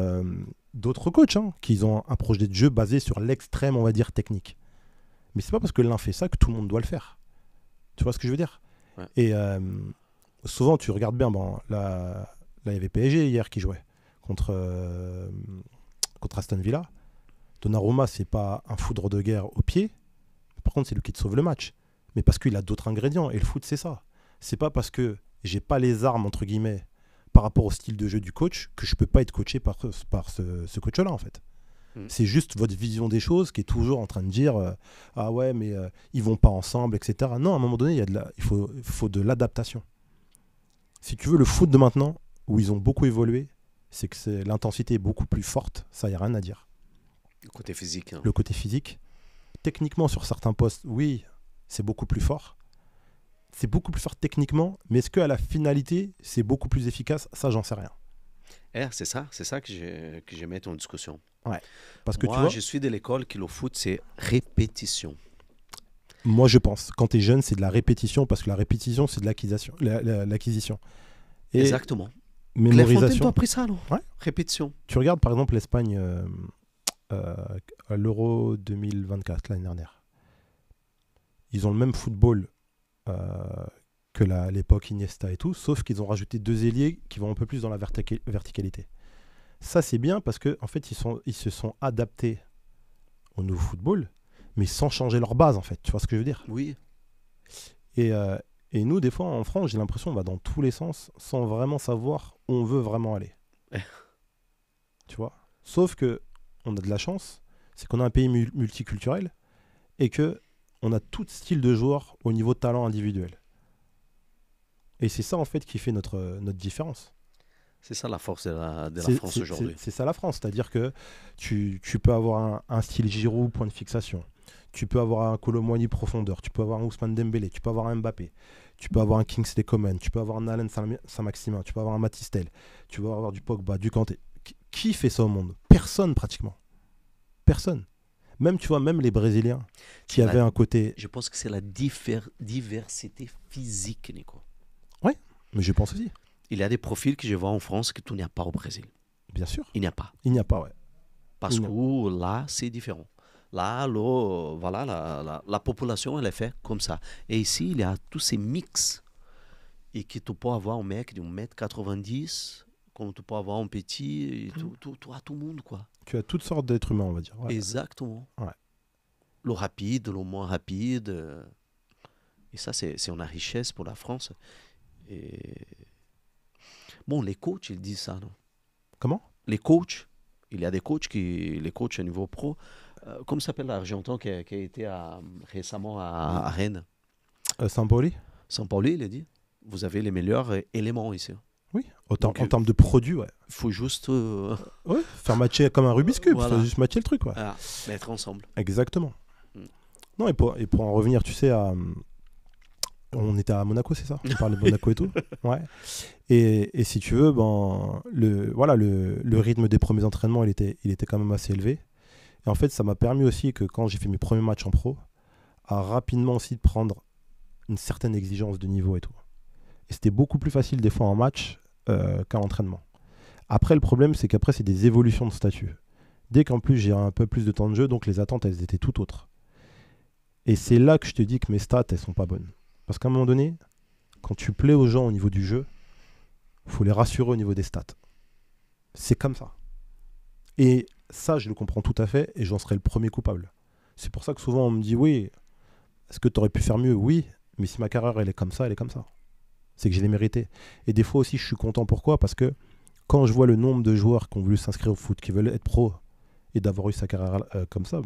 d'autres coachs qui ont un projet de jeu basé sur l'extrême, on va dire, technique. Mais c'est pas parce que l'un fait ça que tout le monde doit le faire. Tu vois ce que je veux dire? Ouais. Et souvent, tu regardes bien, là, il y avait PSG hier qui jouait contre Aston Villa. Donnarumma, c'est pas un foudre de guerre au pied. Par contre, c'est lui qui te sauve le match. Mais parce qu'il a d'autres ingrédients. Et le foot, c'est ça. C'est pas parce que j'ai pas les armes, entre guillemets, par rapport au style de jeu du coach, que je peux pas être coaché par ce coach-là, en fait. C'est juste votre vision des choses qui est toujours en train de dire ah ouais, mais ils vont pas ensemble, etc. Non, à un moment donné, il faut de l'adaptation. Si tu veux, le foot de maintenant, où ils ont beaucoup évolué, c'est que l'intensité est beaucoup plus forte, ça, il n'y a rien à dire. Le côté physique. Le côté physique. Techniquement, sur certains postes, oui, c'est beaucoup plus fort. C'est beaucoup plus fort techniquement, mais est-ce qu'à la finalité, c'est beaucoup plus efficace? Ça, j'en sais rien. C'est ça que je mets en discussion. Ouais. Parce que moi, tu vois, je suis de l'école que le foot, c'est répétition. Moi, je pense. Quand tu es jeune, c'est de la répétition, parce que la répétition, c'est de l'acquisition. Et exactement. mémorisation. Tu as appris ça, non? Ouais. Répétition. Tu regardes, par exemple, l'Espagne à l'Euro 2024, l'année dernière. Ils ont le même football que l'époque Iniesta et tout, sauf qu'ils ont rajouté 2 ailiers qui vont un peu plus dans la verticalité. Ça, c'est bien parce qu'en fait, ils se sont adaptés au nouveau football, mais sans changer leur base, en fait. Tu vois ce que je veux dire? Oui. Et nous, des fois, en France, j'ai l'impression qu'on va dans tous les sens sans vraiment savoir où on veut vraiment aller. Tu vois? Sauf que on a de la chance, c'est qu'on a un pays multiculturel et que on a tout style de joueurs au niveau de talent individuel. Et c'est ça, en fait, qui fait notre différence. C'est ça la force de la France aujourd'hui. C'est ça la France, c'est-à-dire que tu peux avoir un style Giroud, point de fixation. Tu peux avoir un Kolo Muani profondeur. Tu peux avoir un Ousmane Dembélé. Tu peux avoir un Mbappé. Tu peux avoir un Kingsley Coman. Tu peux avoir un Allen Saint-Maximin. Tu peux avoir un Matistel. Tu peux avoir du Pogba, du Kanté. Qui fait ça au monde? Personne, pratiquement. Personne. Même, tu vois, même les Brésiliens qui avaient un côté... Je pense que c'est la diversité physique, Nico. Oui, mais je pense aussi. Il y a des profils que je vois en France que tout n'y a pas au Brésil. Bien sûr. Il n'y a pas. Il n'y a pas, ouais. Parce que là, c'est différent. Là, voilà, la population, elle est faite comme ça. Et ici, il y a tous ces mix. Et que tu peux avoir un mec de 1m90, comme tu peux avoir un petit, et tu as tout le monde, quoi. Tu as toutes sortes d'êtres humains, on va dire. Ouais. Exactement. Ouais. Le rapide, le moins rapide. Et ça, c'est une richesse pour la France. Et... Bon, les coachs, ils disent ça, non? Comment? Les coachs, il y a des coachs les coachs au niveau pro, comment s'appelle l'Argentin qui a été récemment à Rennes? Sampaoli? Sampaoli, il a dit, vous avez les meilleurs éléments ici. Oui, en termes de produits, ouais. Il faut juste... Ouais, faire matcher comme un Rubik's Cube, il faut juste matcher le truc, ouais. Mettre ensemble. Exactement. Non, et pour en revenir, tu sais, on était à Monaco, c'est ça? On parlait de Monaco et tout. Ouais. Et si tu veux, le rythme des premiers entraînements, il était quand même assez élevé. Et en fait, ça m'a permis aussi que quand j'ai fait mes premiers matchs en pro, à rapidement aussi de prendre une certaine exigence de niveau et tout. Et c'était beaucoup plus facile des fois en match qu'en entraînement. Après, le problème, c'est qu'après, c'est des évolutions de statut. Dès qu'en plus, j'ai un peu plus de temps de jeu, donc les attentes, elles étaient tout autres. Et c'est là que je te dis que mes stats, elles sont pas bonnes. Parce qu'à un moment donné, quand tu plais aux gens au niveau du jeu, il faut les rassurer au niveau des stats. C'est comme ça. Et ça, je le comprends tout à fait et j'en serais le premier coupable. C'est pour ça que souvent on me dit oui, est-ce que tu aurais pu faire mieux? Oui, mais si ma carrière elle est comme ça, elle est comme ça. C'est que je l'ai mérité. Et des fois aussi, je suis content. Pourquoi? Parce que quand je vois le nombre de joueurs qui ont voulu s'inscrire au foot, qui veulent être pro et d'avoir eu sa carrière comme ça,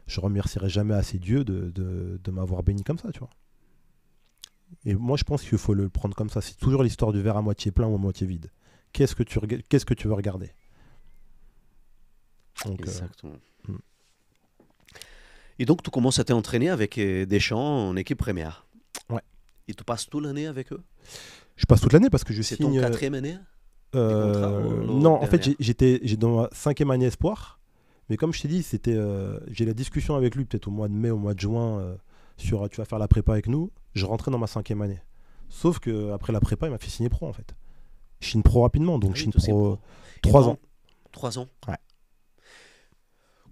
je remercierai jamais assez Dieu de m'avoir béni comme ça, tu vois. Et moi, je pense qu'il faut le prendre comme ça. C'est toujours l'histoire du verre à moitié plein ou à moitié vide. Qu'est-ce que tu veux regarder? Donc, exactement. Et donc, tu commences à t'entraîner avec Deschamps en équipe première. Et tu passes toute l'année avec eux? Je passe toute l'année parce que je C'est ton signe. 4e année? contrat ou Non, en fait, dernière? j'ai dans ma 5e année espoir. Mais comme je t'ai dit, j'ai la discussion avec lui peut-être au mois de mai, au mois de juin, sur tu vas faire la prépa avec nous. Je rentrais dans ma 5e année. Sauf qu'après la prépa, il m'a fait signer pro en fait. Je signe pro rapidement, donc Ah je oui, signe tout c'est pro pro. 3 ans. 3 ans. Ouais.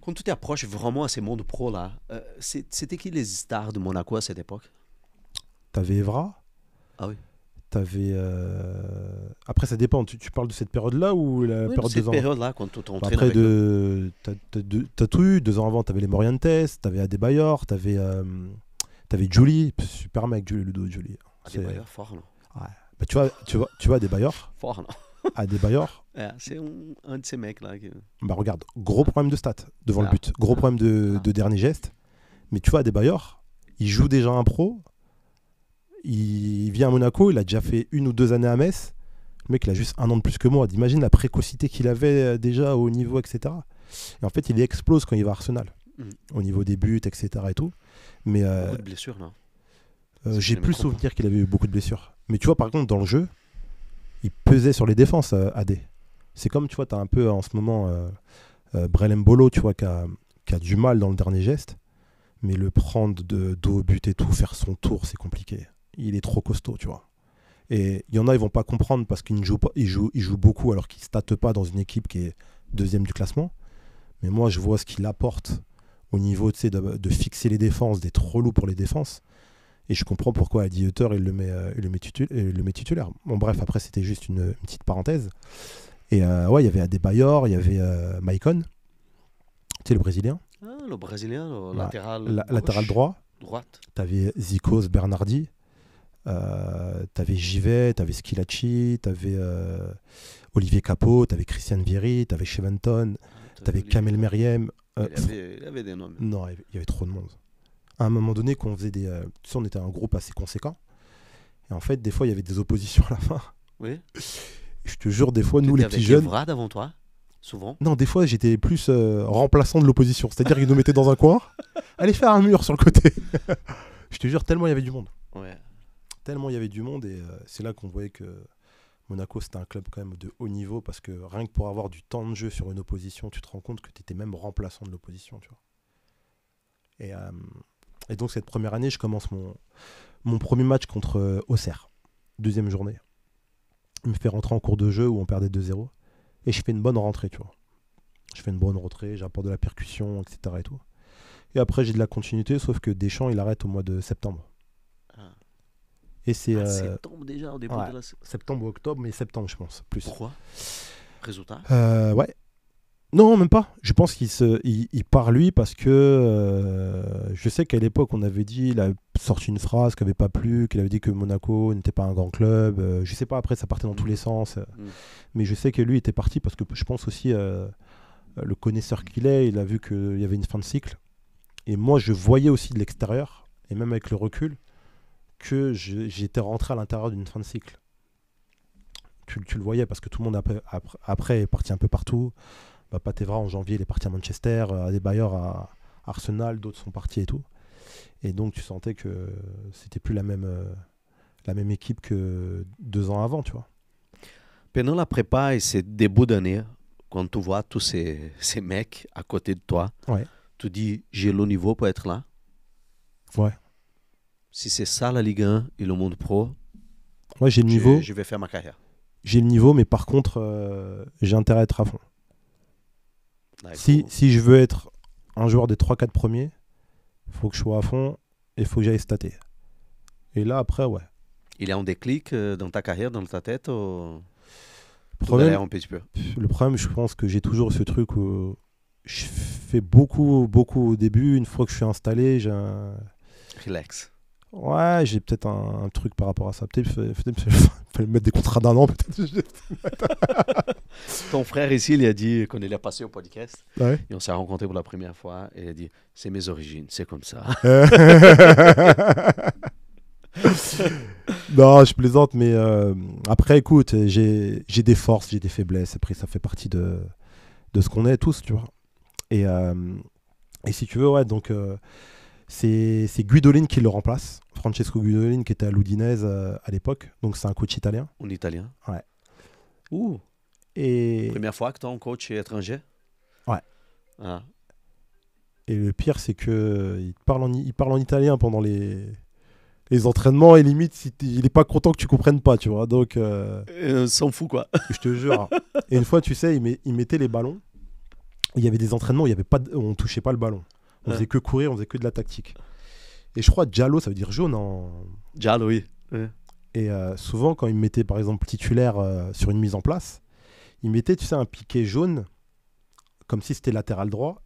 Quand tu t'approches vraiment à ces mondes pro là, c'était qui les stars de Monaco à cette époque? T'avais Evra. Ah oui. T'avais. Après, ça dépend. Tu parles de cette période-là ou la Oui, période cette 2 ans? période-là, quand tu Bah, t'entraînes après, avec eux. t'as tout eu. 2 ans avant, t'avais les Morientes, t'avais Adebayor, t'avais Julie. Super mec, Julie Ludo, Julie. Ah, des bailleurs forts, non? Ouais. Bah, tu vois Adebayor. Fort, non? Adebayor. Ouais, c'est un de ces mecs là. Bah, regarde, gros problème de stats devant le Ah. but. Gros problème de dernier geste. Mais tu vois, Adebayor, il joue déjà un pro. Il vient à Monaco, il a déjà fait 1 ou 2 années à Metz. Le mec, il a juste 1 an de plus que moi. T'imagines la précocité qu'il avait déjà au niveau, etc. Et en fait, il explose quand il va à Arsenal. Au niveau des buts, etc. et tout. Mais Beaucoup de blessures, non? j'ai plus souvenir qu'il avait eu beaucoup de blessures. Mais tu vois, par contre, dans le jeu, il pesait sur les défenses, AD. C'est comme, tu vois, tu as un peu en ce moment Brelem Bolo, tu vois, qui a du mal dans le dernier geste. Mais le prendre de dos au but et tout, faire son tour, c'est compliqué. Il est trop costaud, tu vois. Et il y en a, ils vont pas comprendre parce qu'ils ne jouent pas, ils jouent beaucoup alors qu'ils ne statent pas dans une équipe qui est 2e du classement. Mais moi, je vois ce qu'il apporte au niveau de fixer les défenses, d'être relou pour les défenses. Et je comprends pourquoi Adi Hutter, il le met titulaire. Bon, bref, après, c'était juste une petite parenthèse. Et ouais, il y avait Adebayor, il y avait Maicon, tu sais, le Brésilien. Ah, le Brésilien, le Ouais. latéral Latéral droit. Droite. T'avais Zikos, Bernardi. T'avais Givet, t'avais Schilacci, t'avais Olivier Capot, t'avais Christian Vieri, t'avais Cheventon, t'avais Kamel Meriem. Il avait des noms. Non, il y avait trop de monde. À un moment donné, quand on faisait tu sais, on était un groupe assez conséquent. Et en fait, des fois, il y avait des oppositions à la fin. Oui. Et je te jure, des fois, nous, les petits jeunes. Evra devant toi, souvent. Non, des fois, j'étais plus remplaçant de l'opposition. C'est-à-dire qu'ils nous mettaient dans un coin. Allez faire un mur sur le côté. Je te jure, tellement il y avait du monde. Ouais. Tellement il y avait du monde. Et c'est là qu'on voyait que Monaco, c'était un club quand même de haut niveau. Parce que rien que pour avoir du temps de jeu sur une opposition, tu te rends compte que tu étais même remplaçant de l'opposition. Tu vois. Et donc, cette première année, je commence mon premier match contre Auxerre. 2e journée. Il me fait rentrer en cours de jeu où on perdait 2-0. Et je fais une bonne rentrée, tu vois. Je fais une bonne rentrée, j'apporte de la percussion, etc. Et tout. Et après, j'ai de la continuité, sauf que Deschamps, il arrête au mois de septembre. Ah. Et c'est... septembre déjà, au début de la... septembre ou octobre, mais septembre, je pense. Plus. Pourquoi? Résultat? Ouais. Non, même pas. Je pense qu'il part lui parce que je sais qu'à l'époque, on avait dit, il a sorti une phrase qui n'avait pas plu, qu'il avait dit que Monaco n'était pas un grand club. Je sais pas, après, ça partait dans tous les sens. Mais je sais que lui était parti parce que je pense aussi, le connaisseur qu'il est, il a vu qu'il y avait une fin de cycle. Et moi, je voyais aussi de l'extérieur, et même avec le recul, que j'étais rentré à l'intérieur d'une fin de cycle. Tu le voyais parce que tout le monde après est parti un peu partout. Pat Evra en janvier, il est parti à Manchester, Adebayor à Arsenal, d'autres sont partis et tout. Et donc tu sentais que c'était plus la même équipe que 2 ans avant, tu vois. Pendant la prépa et ces débuts d'année, quand tu vois tous ces mecs à côté de toi, ouais. Tu dis, j'ai le niveau pour être là. Ouais. Si c'est ça la Ligue 1 et le monde pro, ouais, j'ai le niveau. Je vais faire ma carrière. J'ai le niveau, mais par contre, j'ai intérêt à être à fond. Si je veux être un joueur des 3-4 premiers, il faut que je sois à fond et il faut que j'aille stater. Et là, après, ouais. Il y a un déclic dans ta carrière, dans ta tête ou... un petit peu. Le problème, je pense que j'ai toujours ce truc où je fais beaucoup au début. Une fois que je suis installé, j'ai un... Relax. Ouais, j'ai peut-être un truc par rapport à ça. Peut-être fallait mettre des contrats d'1 an, peut-être. Ton frère ici, il a dit qu'on est passé au podcast. Ouais. Et on s'est rencontrés pour la première fois. Et il a dit, c'est mes origines, c'est comme ça. Non, je plaisante, mais après, écoute, j'ai des forces, j'ai des faiblesses. Après, ça fait partie de ce qu'on est tous, tu vois. Et si tu veux, ouais, donc... c'est Guidolin qui le remplace. Francesco Guidolin qui était à l'Udinese à l'époque. Donc c'est un coach italien. En italien. Ouais. Ouh. Et, Première fois que tu as un coach étranger. Ouais. Ah. et le pire, c'est que il parle en italien pendant les entraînements et limite, il est pas content que tu comprennes pas, tu vois. Donc, S'en fout, quoi. je te jure. Et une fois, tu sais, il mettait les ballons. Il y avait des entraînements où on touchait pas le ballon. On Ouais. faisait que courir, on faisait que de la tactique. Et je crois giallo, ça veut dire jaune en... Giallo, oui. Ouais. Et souvent, quand il me mettait par exemple titulaire sur une mise en place, il mettait, tu sais, un piqué jaune, comme si c'était latéral droit,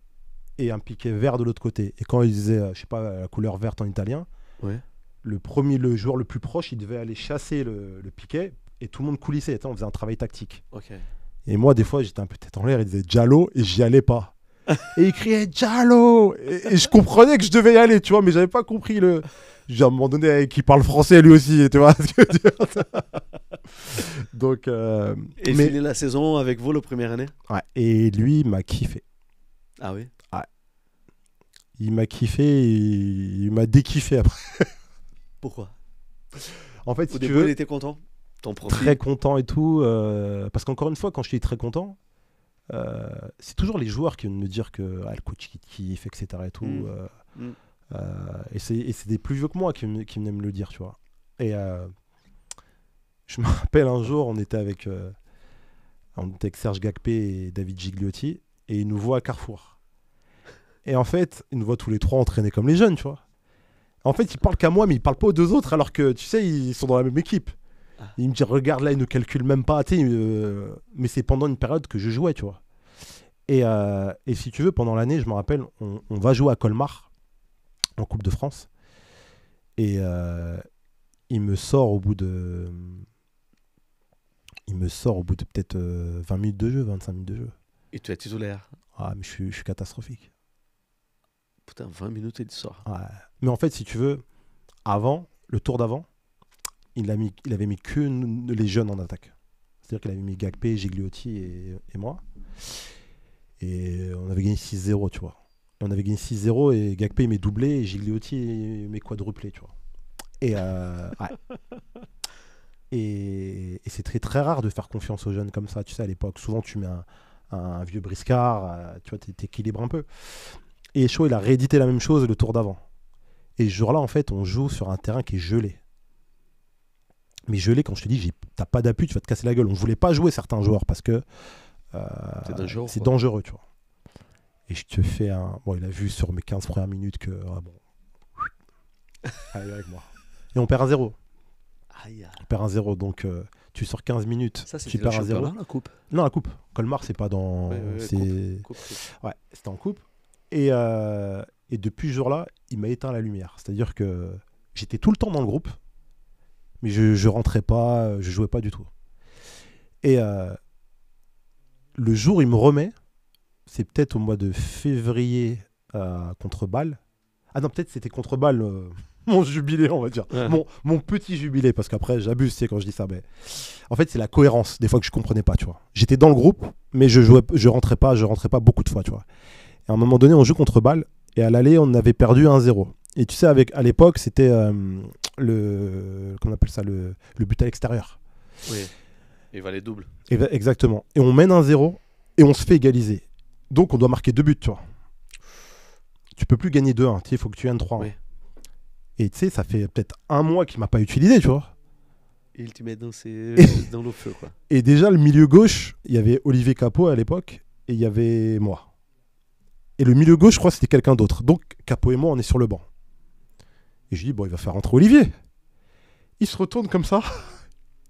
et un piqué vert de l'autre côté. Et quand il disait, je sais pas, la couleur verte en italien, Ouais. le joueur le plus proche, il devait aller chasser le piquet, et tout le monde coulissait. Tu sais, on faisait un travail tactique. Ok. Et moi, des fois, j'étais un peu tête en l'air, il disait giallo, et j'y allais pas. Et il criait giallo, et je comprenais que je devais y aller, tu vois, mais j'avais pas compris le... J'ai à un moment donné qu'il parle français lui aussi, tu vois ce que je veux dire. Donc, Et fini la saison avec vous la première année? ouais. Et lui, il m'a kiffé. Ah oui? Il m'a kiffé et il m'a dékiffé après. Pourquoi? En fait, Au si tu début, il veux, était content. Ton profil. très content et tout. Parce qu'encore une fois, quand je suis très content, c'est toujours les joueurs qui viennent me dire que le coach qui te kiffe, etc. Et tout. Mm. Et c'est des plus vieux que moi qui venaient me le dire, tu vois. Et je me rappelle un jour, on était avec Serge Gakpé et David Gigliotti, et ils nous voient à Carrefour. Et en fait, ils nous voient tous les trois entraîner comme les jeunes, tu vois. En fait, ils parlent qu'à moi, mais ils parlent pas aux deux autres, alors que, tu sais, ils sont dans la même équipe. Ah. Ils me disent, regarde là, ils ne calculent même pas, tu sais, mais c'est pendant une période que je jouais, tu vois. Et si tu veux, pendant l'année, je me rappelle, on va jouer à Colmar, en Coupe de France. Et il me sort au bout de peut-être 20 minutes de jeu, 25 minutes de jeu. Et tu es titulaire. Ah, mais je suis catastrophique. Putain, 20 minutes et il sort. Ouais. Mais en fait, si tu veux, avant, le tour d'avant, il avait mis que les jeunes en attaque. C'est-à-dire qu'il avait mis Gakpé, Gigliotti et moi. Et on avait gagné 6-0, tu vois. On avait gagné 6-0 et Gakpé il met doublé et Gigliotti il met quadruplé, tu vois. Et, ouais. Et c'est très très rare de faire confiance aux jeunes comme ça, tu sais, à l'époque. Souvent, tu mets un vieux briscard, tu vois, t'équilibres un peu. Et Chaud, il a réédité la même chose le tour d'avant. Et ce jour-là, en fait, on joue sur un terrain qui est gelé. Mais gelé, quand je te dis, t'as pas d'appui, tu vas te casser la gueule. On voulait pas jouer certains joueurs parce que c'est dangereux, tu vois. Et je te fais un... Bon, il a vu sur mes 15 premières minutes que... Ah bon. Allez, avec moi. Et on perd 1-0. Aïe. On perd 1-0, donc tu sors 15 minutes, Ça, tu c'était perds le 1-0. championnat, la coupe? Non, la coupe. Colmar, c'est pas dans... Ouais, coupe. Ouais, c'était en coupe. Et depuis ce jour-là, il m'a éteint la lumière. C'est-à-dire que j'étais tout le temps dans le groupe, mais je rentrais pas, je jouais pas du tout. Et le jour où il me remet, c'est peut-être au mois de février contre Bâle. Ah non, peut-être c'était contre Bâle, mon jubilé, on va dire. Ouais. Mon petit jubilé, parce qu'après, j'abuse, tu sais, quand je dis ça. Mais... En fait, c'est la cohérence, des fois que je comprenais pas, tu vois. J'étais dans le groupe, mais je rentrais pas beaucoup de fois, tu vois. Et à un moment donné, on joue contre Bâle, et à l'aller, on avait perdu 1-0. Et tu sais, à l'époque, c'était comment on appelle ça, le but à l'extérieur. Oui, il valait double. Exactement. Et on mène 1-0, et on se fait égaliser. Donc, on doit marquer 2 buts, tu vois. Tu peux plus gagner 2-1, il faut que tu gagnes 3-1. Oui. Et tu sais, ça fait peut-être un mois qu'il m'a pas utilisé, tu vois. Et il te met dans le feu, quoi. Et déjà, le milieu gauche, il y avait Olivier Capot à l'époque, et il y avait moi. Et le milieu gauche, je crois, c'était quelqu'un d'autre. Donc, Capot et moi, on est sur le banc. Et je dis, bon, il va faire rentrer Olivier. Il se retourne comme ça.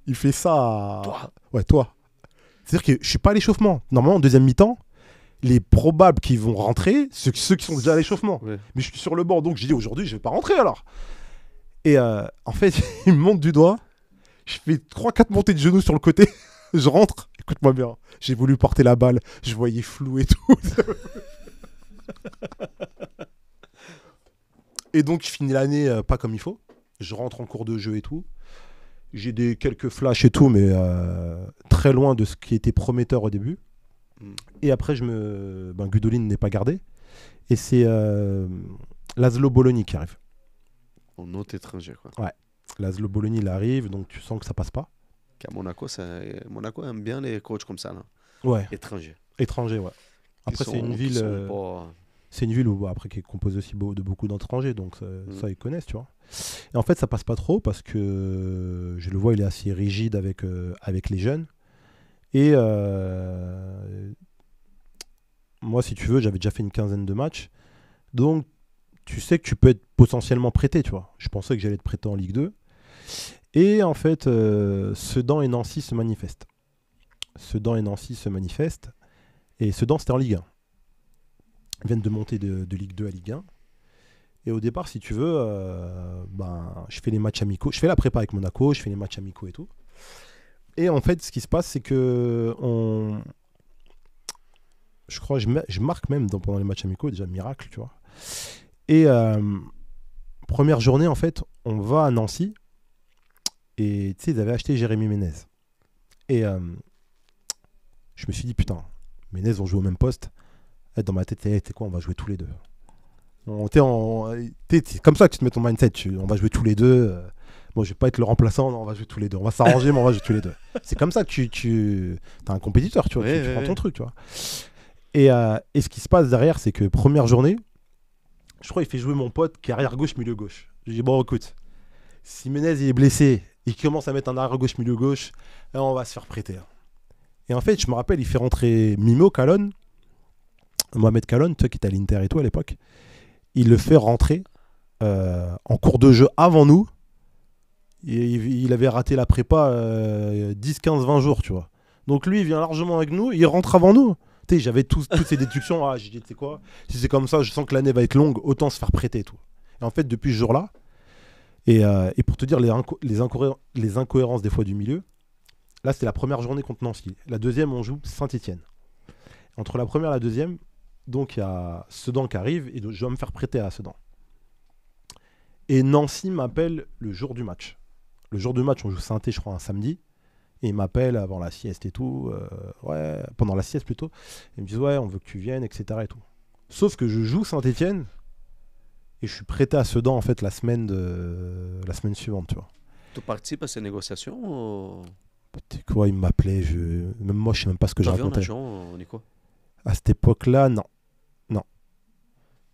Il fait ça à... Toi. Ouais, toi. C'est-à-dire que je suis pas à l'échauffement. Normalement, en deuxième mi-temps, les probables qui vont rentrer, ceux qui sont déjà à l'échauffement. Ouais. Mais je suis sur le banc, donc j'ai dit, aujourd'hui, je vais pas rentrer, alors. Et en fait, il me monte du doigt. Je fais 3-4 montées de genoux sur le côté. Je rentre. Écoute-moi bien. J'ai voulu porter la balle. Je voyais flou et tout. Et donc, je finis l'année pas comme il faut. Je rentre en cours de jeu et tout. J'ai quelques flashs et tout, mais très loin de ce qui était prometteur au début. Et après, Guidolin n'est pas gardé. Et c'est Laszlo Bologna qui arrive. Un autre étranger, quoi. Laszlo Bologna, il arrive, donc tu sens que ça passe pas. Qu'à Monaco, Monaco aime bien les coachs comme ça, là. Ouais, Étrangers. étranger, ouais. Après, c'est une ville. C'est une ville où, après, qui est composée aussi de beaucoup d'étrangers, donc ça, ils connaissent, tu vois. Et en fait, ça passe pas trop parce que je le vois, il est assez rigide avec les jeunes. Et moi, si tu veux, j'avais déjà fait une quinzaine de matchs. Donc, tu sais que tu peux être potentiellement prêté, tu vois. Je pensais que j'allais être prêté en Ligue 2. Et en fait, Sedan et Nancy se manifestent. Sedan et Nancy se manifestent. Et Sedan, c'était en Ligue 1. Ils viennent de monter de Ligue 2 à Ligue 1. Et au départ, si tu veux, je fais les matchs amicaux. Je fais la prépa avec Monaco, je fais les matchs amicaux et tout. Et en fait, ce qui se passe, c'est que je crois, je marque même pendant les matchs amicaux, déjà miracle, tu vois. Et première journée, en fait, on va à Nancy. Et tu sais, ils avaient acheté Jérémy Ménez. Et je me suis dit, putain, Ménez, on joue au même poste. Et dans ma tête, t'es quoi, on va jouer tous les deux. C'est comme ça que tu te mets ton mindset. On va jouer tous les deux. Bon, je vais pas être le remplaçant, non, on va jouer tous les deux. On va s'arranger, mais on va jouer tous les deux. C'est comme ça que tu t'es un compétiteur, tu vois. Tu prends ton truc, tu vois. Et ce qui se passe derrière, c'est que première journée, je crois qu'il fait jouer mon pote qui est arrière gauche, milieu gauche. Je dis, bon, écoute, si Ménez il est blessé, il commence à mettre un arrière gauche, milieu gauche, là, on va se faire prêter. Et en fait, je me rappelle, il fait rentrer Mimo Calonne, Mohamed Calonne, tu sais, qui était à l'Inter et tout à l'époque. Il le fait rentrer en cours de jeu avant nous. Il avait raté la prépa 10, 15, 20 jours, tu vois. Donc lui, il vient largement avec nous, il rentre avant nous. Tu sais, j'avais toutes ces déductions. J'ai dit, tu sais quoi, si c'est comme ça, je sens que l'année va être longue, autant se faire prêter et tout. Et en fait, depuis ce jour-là, et pour te dire les incohérences des fois du milieu, là, c'était la première journée contre Nancy. La deuxième, on joue Saint-Etienne. Entre la première et la deuxième, donc il y a Sedan qui arrive et je dois me faire prêter à Sedan. Et Nancy m'appelle le jour du match. Le jour du match, on joue Saint-Étienne, je crois, un samedi. Et il m'appelle avant la sieste et tout. Pendant la sieste plutôt. Il me dit, ouais, on veut que tu viennes, etc. Et tout. Sauf que je joue Saint-Étienne et je suis prêté à Sedan en fait la semaine suivante, tu vois. Tu participes à ces négociations ou... Quoi, il m'appelait, même moi, je sais même pas ce que je racontais. Tu avais un agent, Nico? À cette époque-là, non.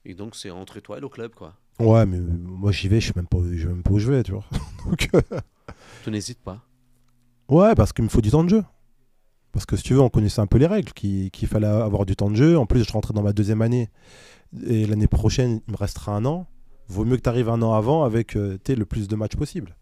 Et donc, c'est entre toi et le club, quoi. Ouais, mais moi, j'y vais, je sais même pas où je vais, tu vois. Donc, tu n'hésites pas. Ouais, parce qu'il me faut du temps de jeu. Parce que si tu veux, on connaissait un peu les règles, qu'il fallait avoir du temps de jeu. En plus, je rentrais dans ma deuxième année. Et l'année prochaine, il me restera un an. Vaut mieux que tu arrives un an avant avec le plus de matchs possible.